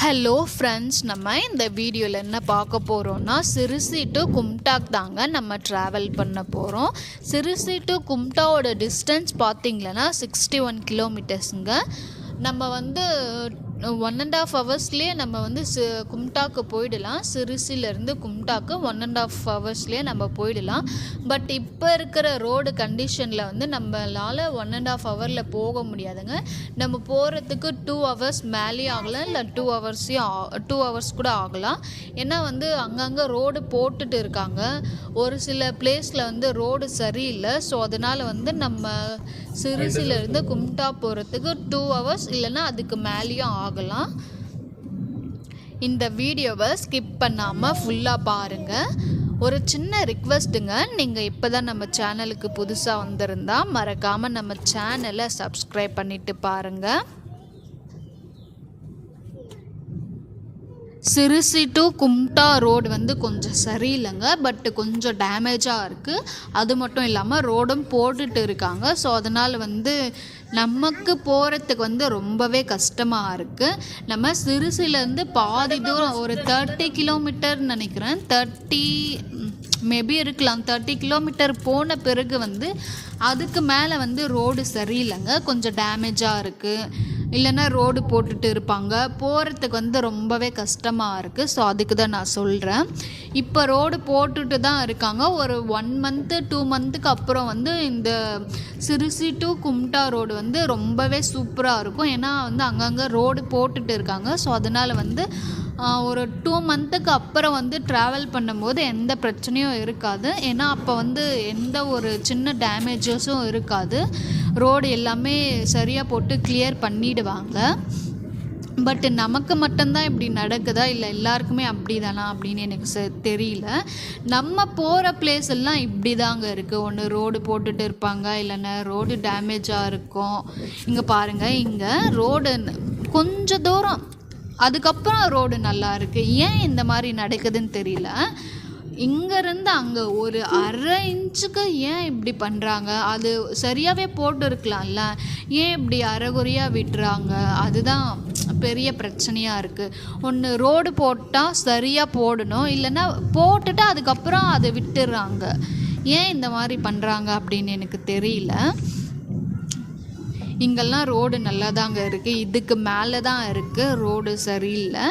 Hello friends, நம்ம இந்த வீடியோவில் என்ன பார்க்க போகிறோன்னா சிறுசி டு கும்டாக் தாங்க நம்ம ட்ராவல் பண்ண போகிறோம். சிறுசி டு கும்டாவோட டிஸ்டன்ஸ் பார்த்திங்களன்னா 61 கிலோமீட்டர்ஸுங்க. நம்ம வந்து 1.5 ஹவர்ஸ்லேயே நம்ம வந்து கும்டாக்கு போயிடலாம். சிறுசிலேருந்து கும்டாக்கு 1.5 ஹவர்ஸ்லேயே நம்ம போயிடலாம். பட் இப்போ இருக்கிற ரோடு கண்டிஷனில் வந்து நம்மளால் 1.5 ஹவரில் போக முடியாதுங்க. நம்ம போகிறதுக்கு 2 ஹவர்ஸ் மேலேயே ஆகலாம், இல்லை 2 ஹவர்ஸ் கூட ஆகலாம். ஏன்னா வந்து அங்கங்கே ரோடு போட்டுட்டு இருக்காங்க. ஒரு சில பிளேஸில் வந்து ரோடு சரியில்லை. ஸோ அதனால் வந்து நம்ம சிறுசிலேருந்து கும்டா போகிறதுக்கு 2 ஹவர்ஸ் இல்லைன்னா அதுக்கு மேலேயும் ஆகலாம். இந்த வீடியோவை ஸ்கிப் பண்ணாமல் ஃபுல்லாக பாருங்கள். ஒரு சின்ன ரிக்வெஸ்ட்டுங்க, நீங்கள் இப்போ தான் நம்ம சேனலுக்கு புதுசாக வந்திருந்தா மறக்காமல் நம்ம சேனலை சப்ஸ்கிரைப் பண்ணிவிட்டு பாருங்கள். சிறுசி டு கும்டா ரோடு வந்து கொஞ்சம் சரியில்லைங்க, பட் கொஞ்சம் டேமேஜாக இருக்குது. அது மட்டும் இல்லாமல் ரோடும் போட்டுட்டு இருக்காங்க. ஸோ அதனால் வந்து நமக்கு போகிறதுக்கு வந்து ரொம்பவே கஷ்டமாக இருக்குது. நம்ம சிறுசிலேருந்து பாதி தூரம் ஒரு 30 கிலோமீட்டர்னு நினைக்கிறேன், 30 மேபி இருக்கலாம், 30 கிலோமீட்டர் போன பிறகு வந்து அதுக்கு மேலே வந்து ரோடு சரியில்லைங்க, கொஞ்சம் டேமேஜாக இருக்குது. இல்லைன்னா ரோடு போட்டுட்டு இருப்பாங்க, போகிறதுக்கு வந்து ரொம்பவே கஷ்டமாக இருக்குது. ஸோ அதுக்கு தான் நான் சொல்கிறேன். இப்போ ரோடு போட்டுட்டு தான் இருக்காங்க. ஒரு 1 மந்த்து 2 மந்த்துக்கு அப்புறம் வந்து இந்த சிறுசி டு கும்டா ரோடு வந்து ரொம்பவே சூப்பராக இருக்கும். ஏன்னா வந்து அங்கங்கே ரோடு போட்டுட்டு இருக்காங்க. ஸோ அதனால் வந்து ஒரு 2 மந்த்துக்கு அப்புறம் வந்து ட்ராவல் பண்ணும்போது எந்த பிரச்சனையும் இருக்காது. ஏன்னா அப்போ வந்து எந்த ஒரு சின்ன டேமேஜஸும் இருக்காது. ரோடு எல்லாமே சரியாக போட்டு கிளியர் பண்ணிடுவாங்க. பட் நமக்கு மட்டும்தான் இப்படி நடக்குதா, இல்லை எல்லாருக்குமே அப்படி தானா அப்படின்னு எனக்கு தெரியல. நம்ம போகிற பிளேஸ் எல்லாம் இப்படி தாங்க இருக்குது. ஒன்று ரோடு போட்டுட்டு இருப்பாங்க, இல்லைன்னா ரோடு டேமேஜாக இருக்கும். இங்கே பாருங்கள், இங்கே ரோடு கொஞ்சம் தூரம் அதுக்கப்புறம் ரோடு நல்லா இருக்குது. ஏன் இந்த மாதிரி நடக்குதுன்னு தெரியல. இங்கேருந்து அங்கே ஒரு 1/2 இன்ச்சுக்கு ஏன் இப்படி பண்ணுறாங்க? அது சரியாகவே போட்டு இருக்கலாம்ல, ஏன் இப்படி அரைகுறையாக விட்டுறாங்க? அதுதான் பெரிய பிரச்சனையாக இருக்குது. ஒன்று ரோடு போட்டால் சரியாக போடணும், இல்லைன்னா போட்டுட்டு அதுக்கப்புறம் அதை விட்டுடுறாங்க. ஏன் இந்த மாதிரி பண்ணுறாங்க அப்படின்னு எனக்கு தெரியல. இங்கெல்லாம் ரோடு நல்லா தாங்க இருக்குது. இதுக்கு மேலே தான் இருக்குது ரோடு சரியில்லை,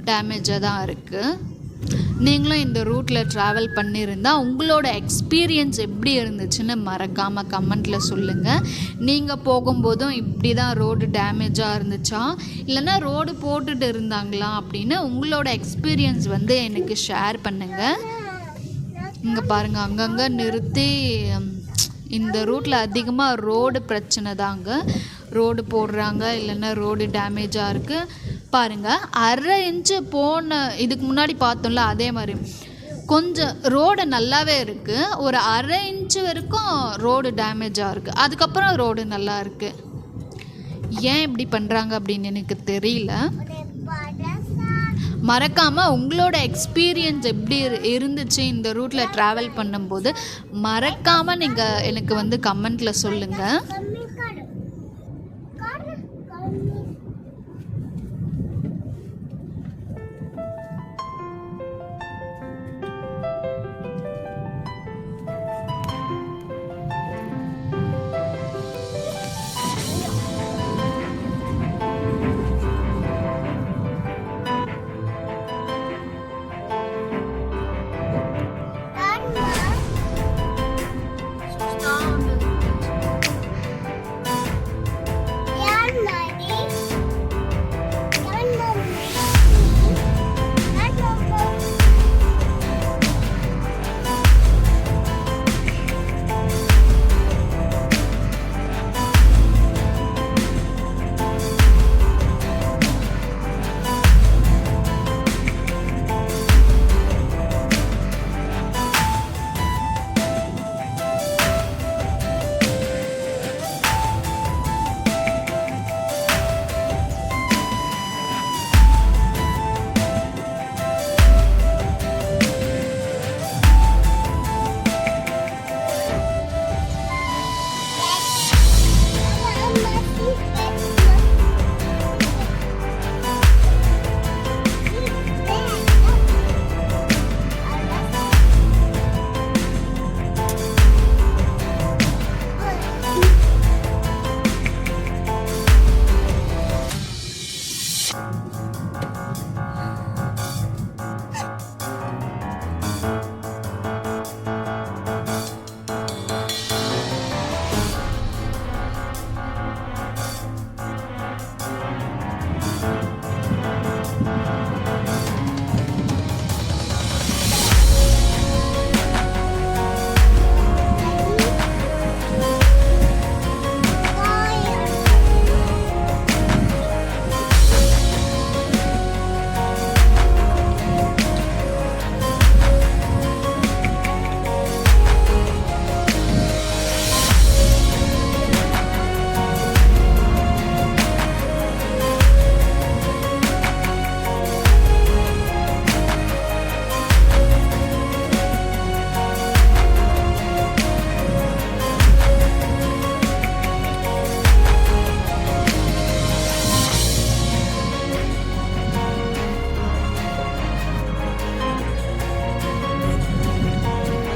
டேமேஜாக தான் இருக்குது. நீங்களும் இந்த ரூட்டில் ட்ராவல் பண்ணியிருந்தால் உங்களோட எக்ஸ்பீரியன்ஸ் எப்படி இருந்துச்சுன்னு மறக்காமல் கமெண்ட்டில் சொல்லுங்கள். நீங்கள் போகும்போதும் இப்படி தான் ரோடு டேமேஜாக இருந்துச்சா, இல்லைன்னா ரோடு போட்டுட்டு இருந்தாங்களா அப்படின்னு உங்களோட எக்ஸ்பீரியன்ஸ் வந்து எனக்கு ஷேர் பண்ணுங்கள். இங்கே பாருங்கள், அங்கங்கே நிறுத்தி இந்த ரூட்டில் அதிகமாக ரோடு பிரச்சனை தாங்க. ரோடு போடுறாங்க, இல்லைன்னா ரோடு டேமேஜாக இருக்குது. பாருங்கள், 1/2 இன்ச்சு போன இதுக்கு முன்னாடி பார்த்தோம்ல, அதே மாதிரி கொஞ்சம் ரோடு நல்லாவே இருக்குது. ஒரு 1/2 இன்ச்சு வரைக்கும் ரோடு டேமேஜாக இருக்குது, அதுக்கப்புறம் ரோடு நல்லா இருக்குது. ஏன் இப்படி பண்ணுறாங்க அப்படின்னு எனக்கு தெரியல. மறக்காமல் உங்களோட எக்ஸ்பீரியன்ஸ் எப்படி இருந்துச்சு இந்த ரூட்டில் ட்ராவல் பண்ணும்போது மறக்காமல் நீங்கள் எனக்கு வந்து கமெண்ட்டில் சொல்லுங்கள்.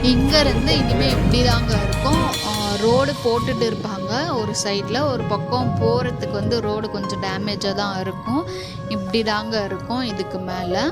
இங்கேருந்து இனிமேல் இப்படி தாங்க இருக்கும். ரோடு போட்டுட்டு இருப்பாங்க ஒரு சைடில், ஒரு பக்கம் போகிறதுக்கு வந்து ரோடு கொஞ்சம் டேமேஜாக தான் இருக்கும். இப்படி தாங்க இருக்கும் இதுக்கு மேலே.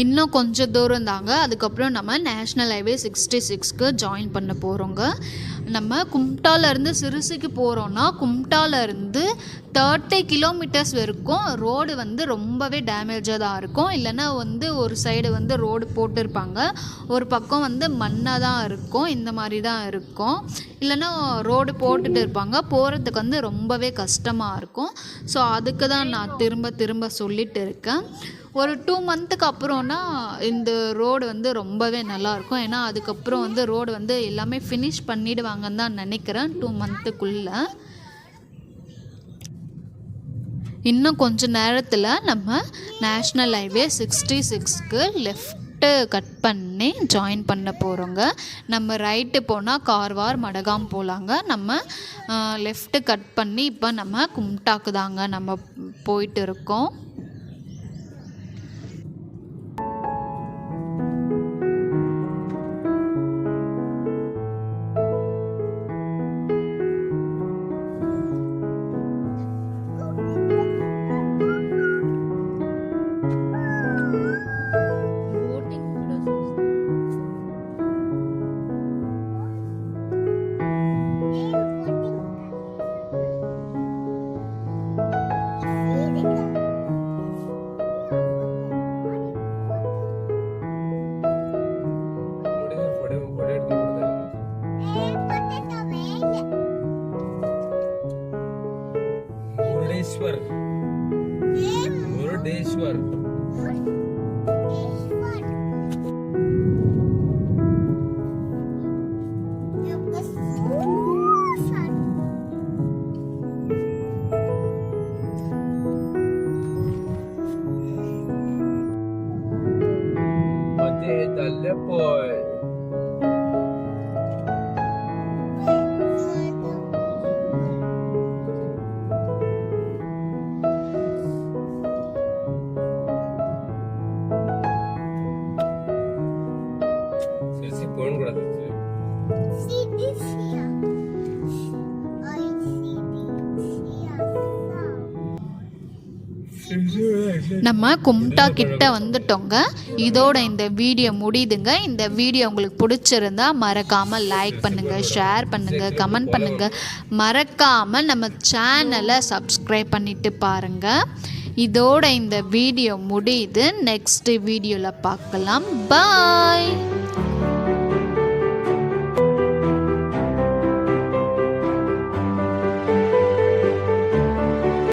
இன்னும் கொஞ்சம் தூரம் தாங்க. அதுக்கப்புறம் நம்ம நேஷ்னல் ஹைவே 66க்கு ஜாயின் பண்ண போகிறோங்க. நம்ம கும்டாலேருந்து சிறுசிக்கு போகிறோன்னா கும்டாலேருந்து 30 கிலோமீட்டர்ஸ் வரைக்கும் ரோடு வந்து ரொம்பவே டேமேஜாக தான் இருக்கும். இல்லைன்னா வந்து ஒரு சைடு வந்து ரோடு போட்டிருப்பாங்க, ஒரு பக்கம் வந்து மண்ணாக தான் இருக்கும், இந்த மாதிரி தான் இருக்கும். இல்லைன்னா ரோடு போட்டுட்டு இருப்பாங்க, போகிறதுக்கு வந்து ரொம்பவே கஷ்டமாக இருக்கும். ஸோ அதுக்கு தான் நான் திரும்ப திரும்ப சொல்லிட்டு இருக்கேன். ஒரு 2 மந்த்துக்கு அப்புறம்னா இந்த ரோடு வந்து ரொம்பவே நல்லாயிருக்கும். ஏன்னா அதுக்கப்புறம் வந்து ரோடு வந்து எல்லாமே ஃபினிஷ் பண்ணிடுவாங்கன்னு தான் நினைக்கிறேன் 2 மந்த்துக்குள்ளே. இன்னும் கொஞ்சம் நேரத்தில் நம்ம நேஷ்னல் ஹைவே 66க்கு லெஃப்ட்டு கட் பண்ணி ஜாயின் பண்ண போகிறோங்க. நம்ம ரைட்டு போனால் கார்வார் மடகாம் போகலாங்க. நம்ம லெஃப்ட்டு கட் பண்ணி இப்போ நம்ம கும்டாக்கு தாங்க நம்ம போயிட்டு இருக்கோம். Murudeshwar Mate dalle poi phone करा देते हैं। See this here. I see this here. நம்ம கும்டா கிட்ட வந்துட்டோங்க. இதோட இந்த வீடியோ முடியுதுங்க. இந்த வீடியோ உங்களுக்கு பிடிச்சிருந்தா மறக்காமல் லைக் பண்ணுங்கள், ஷேர் பண்ணுங்கள், கமெண்ட் பண்ணுங்கள். மறக்காமல் நம்ம சேனலை சப்ஸ்கிரைப் பண்ணிவிட்டு பாருங்கள். இதோட இந்த வீடியோ முடியுது. நெக்ஸ்ட் வீடியோவில் பார்க்கலாம். பாய்.